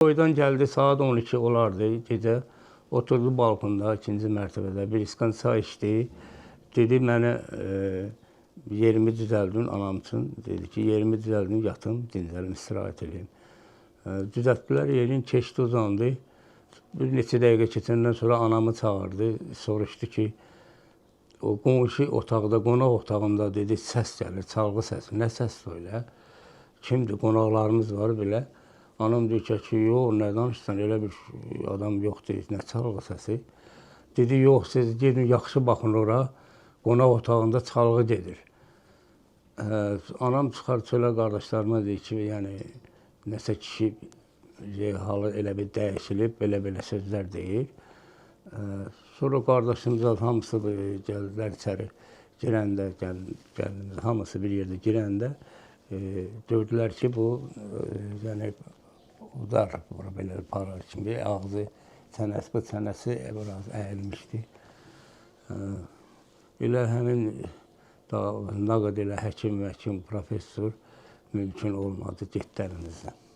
Toydan gəldi, saat 12 olardı gecə. Oturdu balkonda, ikinci mərtəbədə, bir iskan çay içdi. Dedi, mənə yerimi düzəldin anam üçün. Dedi ki, yerimi düzəldin, yatım, dincəlim, istirahət edeyim. Düzəltdilər, yerin keçdi, uzandı. Bir neçə dəqiqə keçəndən sonra anamı çağırdı. Soruşdu ki, o qonşu otaqda, qonaq otağında dedi, səs gəlir, çalgı səsi. Nə səsdir öyle? Kimdir? Qonaqlarımız var belə. Anam deyir ki, yox, nə danışsan, elə bir adam yoxdur, nə çalgı səsi. Dedi, yox, siz gedin, yaxşı baxın ora, qonaq otağında çalgı gedir. Anam çıxar çölə qardaşlarıma deyir ki, yəni, nəsə kişi halı elə bir dəyişilib, belə-belə sözlər deyir. Sonra qardaşımız hamısı gəldilər içəri, girəndə, hamısı bir yerdə girəndə, gördülər ki, bu, yəni, udar, belə parar kimi, ağzı, çənəsi, bu çənəsi biraz əyilmişdi. Elə həmin nə qədər elə həkim, professor mümkün olmadı, getdi əlimizdən.